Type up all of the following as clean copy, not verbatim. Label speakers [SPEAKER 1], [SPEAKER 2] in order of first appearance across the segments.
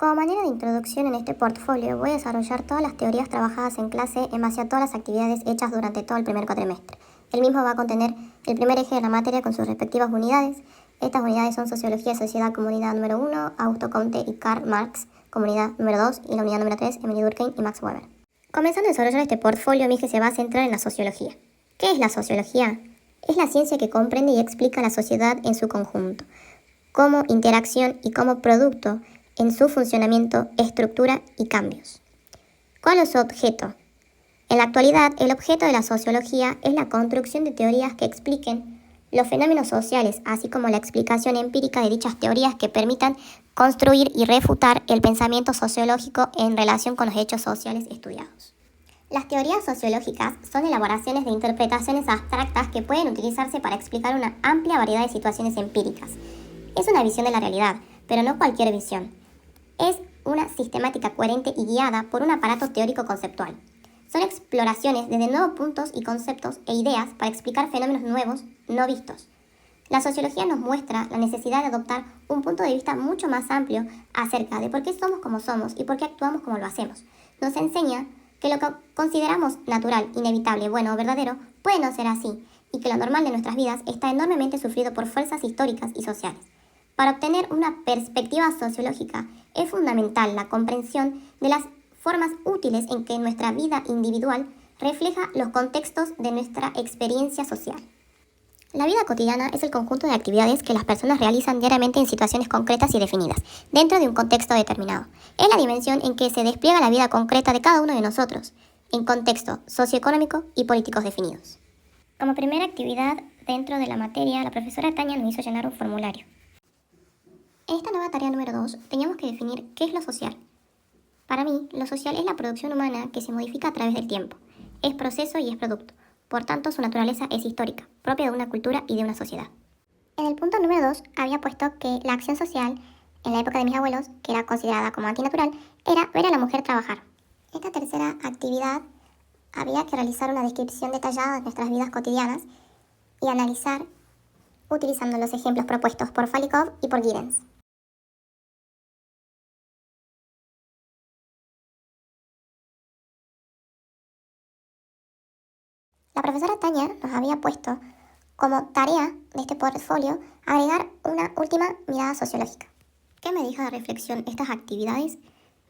[SPEAKER 1] Como manera de introducción en este portfolio, voy a desarrollar todas las teorías trabajadas en clase en base a todas las actividades hechas durante todo el primer cuatrimestre. El mismo va a contener el primer eje de la materia con sus respectivas unidades. Estas unidades son Sociología y Sociedad, comunidad número 1, Augusto Comte y Karl Marx, comunidad número 2, y la unidad número 3, Emily Durkheim y Max Weber. Comenzando a desarrollar este portfolio, mi eje se va a centrar en la sociología. ¿Qué es la sociología? Es la ciencia que comprende y explica la sociedad en su conjunto, como interacción y como producto en su funcionamiento, estructura y cambios. ¿Cuál es su objeto? En la actualidad, el objeto de la sociología es la construcción de teorías que expliquen los fenómenos sociales, así como la explicación empírica de dichas teorías que permitan construir y refutar el pensamiento sociológico en relación con los hechos sociales estudiados. Las teorías sociológicas son elaboraciones de interpretaciones abstractas que pueden utilizarse para explicar una amplia variedad de situaciones empíricas. Es una visión de la realidad, pero no cualquier visión. Es una sistemática coherente y guiada por un aparato teórico conceptual. Son exploraciones desde nuevos puntos y conceptos e ideas para explicar fenómenos nuevos, no vistos. La sociología nos muestra la necesidad de adoptar un punto de vista mucho más amplio acerca de por qué somos como somos y por qué actuamos como lo hacemos. Nos enseña que lo que consideramos natural, inevitable, bueno o verdadero puede no ser así, y que lo normal de nuestras vidas está enormemente sufrido por fuerzas históricas y sociales. Para obtener una perspectiva sociológica es fundamental la comprensión de las formas útiles en que nuestra vida individual refleja los contextos de nuestra experiencia social. La vida cotidiana es el conjunto de actividades que las personas realizan diariamente en situaciones concretas y definidas, dentro de un contexto determinado. Es la dimensión en que se despliega la vida concreta de cada uno de nosotros, en contexto socioeconómico y políticos definidos. Como primera actividad dentro de la materia, la profesora Tania nos hizo llenar un formulario. En esta nueva tarea número 2, teníamos que definir qué es lo social. Para mí, lo social es la producción humana que se modifica a través del tiempo. Es proceso y es producto. Por tanto, su naturaleza es histórica, propia de una cultura y de una sociedad. En el punto número 2, había puesto que la acción social, en la época de mis abuelos, que era considerada como antinatural, era ver a la mujer trabajar. Esta tercera actividad, había que realizar una descripción detallada de nuestras vidas cotidianas y analizar utilizando los ejemplos propuestos por Falikov y por Giddens. La profesora Tania nos había puesto como tarea de este portfolio agregar una última mirada sociológica. ¿Qué me deja de reflexión estas actividades?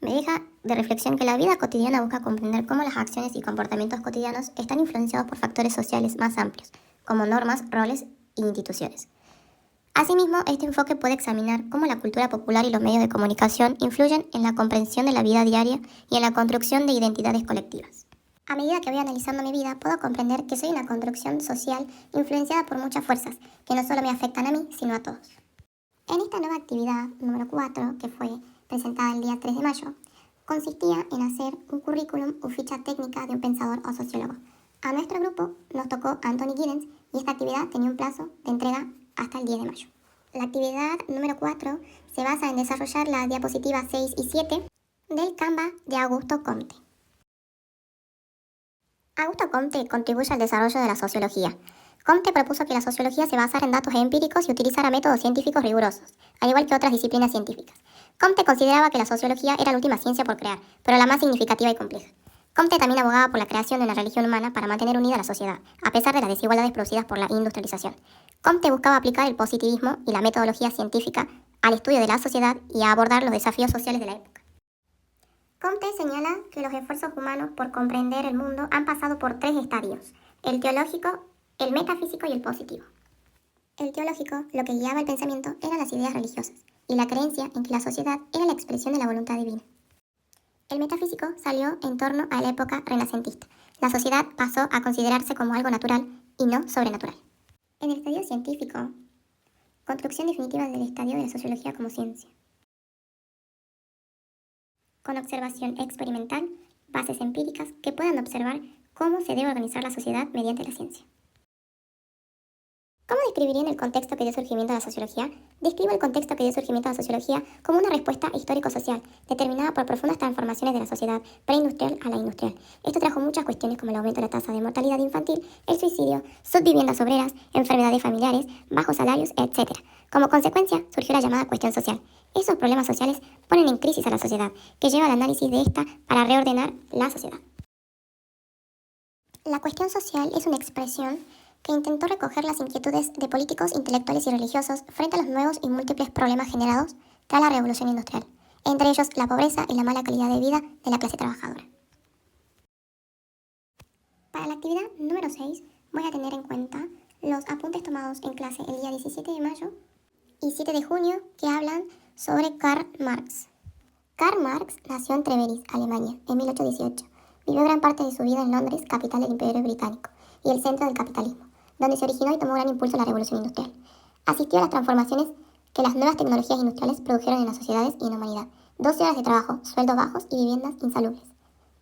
[SPEAKER 1] Me deja de reflexión que la vida cotidiana busca comprender cómo las acciones y comportamientos cotidianos están influenciados por factores sociales más amplios, como normas, roles e instituciones. Asimismo, este enfoque puede examinar cómo la cultura popular y los medios de comunicación influyen en la comprensión de la vida diaria y en la construcción de identidades colectivas. A medida que voy analizando mi vida, puedo comprender que soy una construcción social influenciada por muchas fuerzas, que no solo me afectan a mí, sino a todos. En esta nueva actividad, número 4, que fue presentada el día 3 de mayo, consistía en hacer un currículum o ficha técnica de un pensador o sociólogo. A nuestro grupo nos tocó Anthony Giddens y esta actividad tenía un plazo de entrega hasta el 10 de mayo. La actividad número 4 se basa en desarrollar las diapositivas 6 y 7 del Canva de Augusto Comte. Augusto Comte contribuye al desarrollo de la sociología. Comte propuso que la sociología se basara en datos empíricos y utilizara métodos científicos rigurosos, al igual que otras disciplinas científicas. Comte consideraba que la sociología era la última ciencia por crear, pero la más significativa y compleja. Comte también abogaba por la creación de una religión humana para mantener unida a la sociedad, a pesar de las desigualdades producidas por la industrialización. Comte buscaba aplicar el positivismo y la metodología científica al estudio de la sociedad y a abordar los desafíos sociales de la época. Comte señala que los esfuerzos humanos por comprender el mundo han pasado por 3 estadios: el teológico, el metafísico y el positivo. El teológico, lo que guiaba el pensamiento, eran las ideas religiosas y la creencia en que la sociedad era la expresión de la voluntad divina. El metafísico salió en torno a la época renacentista. La sociedad pasó a considerarse como algo natural y no sobrenatural. En el estadio científico, construcción definitiva del estadio de la sociología como ciencia, con observación experimental, bases empíricas que puedan observar cómo se debe organizar la sociedad mediante la ciencia. ¿Cómo describirían el contexto que dio surgimiento a la sociología? Describo el contexto que dio surgimiento a la sociología como una respuesta histórico-social, determinada por profundas transformaciones de la sociedad preindustrial a la industrial. Esto trajo muchas cuestiones como el aumento de la tasa de mortalidad infantil, el suicidio, subviviendas obreras, enfermedades familiares, bajos salarios, etc. Como consecuencia, surgió la llamada cuestión social. Esos problemas sociales ponen en crisis a la sociedad, que lleva al análisis de esta para reordenar la sociedad. La cuestión social es una expresión que intentó recoger las inquietudes de políticos, intelectuales y religiosos frente a los nuevos y múltiples problemas generados tras la revolución industrial, entre ellos la pobreza y la mala calidad de vida de la clase trabajadora. Para la actividad número 6 voy a tener en cuenta los apuntes tomados en clase el día 17 de mayo y 7 de junio que hablan sobre Karl Marx. Karl Marx nació en Treveris, Alemania, en 1818. Vivió gran parte de su vida en Londres, capital del Imperio Británico, y el centro del capitalismo, donde se originó y tomó gran impulso la revolución industrial. Asistió a las transformaciones que las nuevas tecnologías industriales produjeron en las sociedades y en la humanidad. 12 horas de trabajo, sueldos bajos y viviendas insalubres.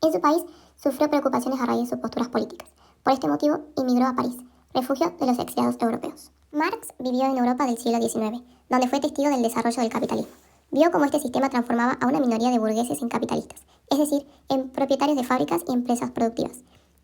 [SPEAKER 1] En su país sufrió preocupaciones a raíz de sus posturas políticas. Por este motivo, emigró a París, refugio de los exiliados europeos. Marx vivió en Europa del siglo XIX, donde fue testigo del desarrollo del capitalismo. Vio cómo este sistema transformaba a una minoría de burgueses en capitalistas, es decir, en propietarios de fábricas y empresas productivas,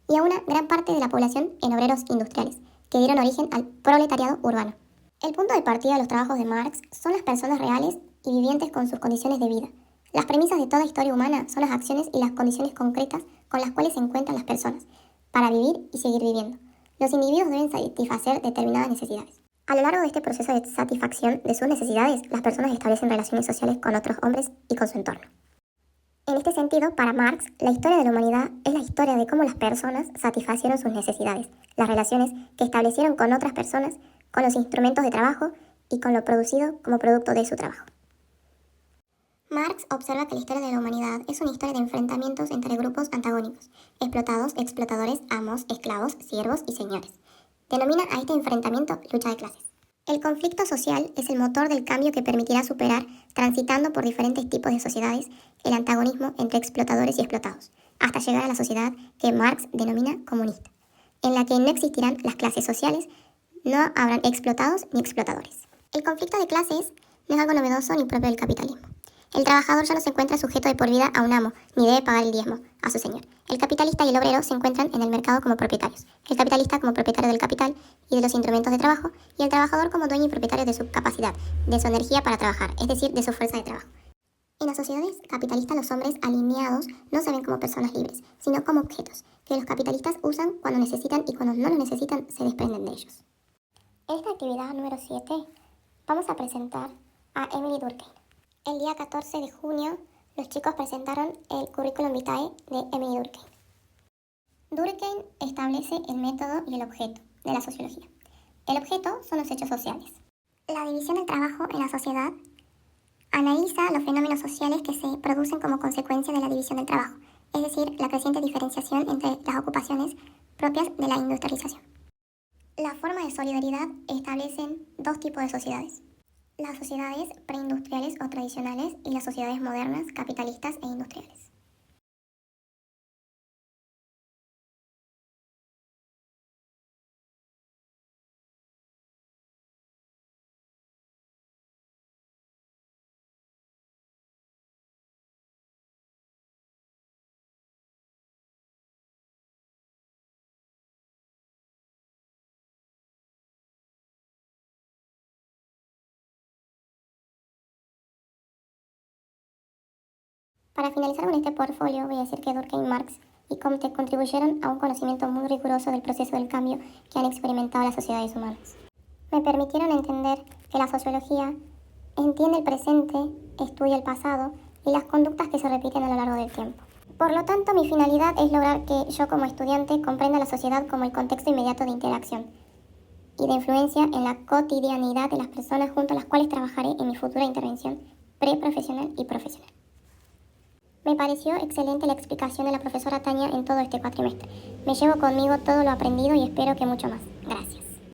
[SPEAKER 1] y a una gran parte de la población en obreros industriales, que dieron origen al proletariado urbano. El punto de partida de los trabajos de Marx son las personas reales y vivientes con sus condiciones de vida. Las premisas de toda historia humana son las acciones y las condiciones concretas con las cuales se encuentran las personas, para vivir y seguir viviendo. Los individuos deben satisfacer determinadas necesidades. A lo largo de este proceso de satisfacción de sus necesidades, las personas establecen relaciones sociales con otros hombres y con su entorno. En este sentido, para Marx, la historia de la humanidad es la historia de cómo las personas satisfacieron sus necesidades, las relaciones que establecieron con otras personas, con los instrumentos de trabajo y con lo producido como producto de su trabajo. Marx observa que la historia de la humanidad es una historia de enfrentamientos entre grupos antagónicos, explotados, explotadores, amos, esclavos, siervos y señores. Denomina a este enfrentamiento lucha de clases. El conflicto social es el motor del cambio que permitirá superar, transitando por diferentes tipos de sociedades, el antagonismo entre explotadores y explotados, hasta llegar a la sociedad que Marx denomina comunista, en la que no existirán las clases sociales, no habrán explotados ni explotadores. El conflicto de clases no es algo novedoso ni propio del capitalismo. El trabajador ya no se encuentra sujeto de por vida a un amo, ni debe pagar el diezmo a su señor. El capitalista y el obrero se encuentran en el mercado como propietarios. El capitalista como propietario del capital y de los instrumentos de trabajo, y el trabajador como dueño y propietario de su capacidad, de su energía para trabajar, es decir, de su fuerza de trabajo. En las sociedades capitalistas los hombres alineados no se ven como personas libres, sino como objetos, que los capitalistas usan cuando necesitan y cuando no lo necesitan se desprenden de ellos. En esta actividad número 7 vamos a presentar a Emily Durkheim. El día 14 de junio, los chicos presentaron el currículum vitae de Emily Durkheim. Durkheim establece el método y el objeto de la sociología. El objeto son los hechos sociales. La división del trabajo en la sociedad analiza los fenómenos sociales que se producen como consecuencia de la división del trabajo, es decir, la creciente diferenciación entre las ocupaciones propias de la industrialización. Las formas de solidaridad establecen dos tipos de sociedades: las sociedades preindustriales o tradicionales y las sociedades modernas, capitalistas e industriales. Para finalizar con este portfolio, voy a decir que Durkheim, Marx y Comte contribuyeron a un conocimiento muy riguroso del proceso del cambio que han experimentado las sociedades humanas. Me permitieron entender que la sociología entiende el presente, estudia el pasado y las conductas que se repiten a lo largo del tiempo. Por lo tanto, mi finalidad es lograr que yo como estudiante comprenda la sociedad como el contexto inmediato de interacción y de influencia en la cotidianidad de las personas junto a las cuales trabajaré en mi futura intervención preprofesional y profesional. Me pareció excelente la explicación de la profesora Tania en todo este cuatrimestre. Me llevo conmigo todo lo aprendido y espero que mucho más. Gracias.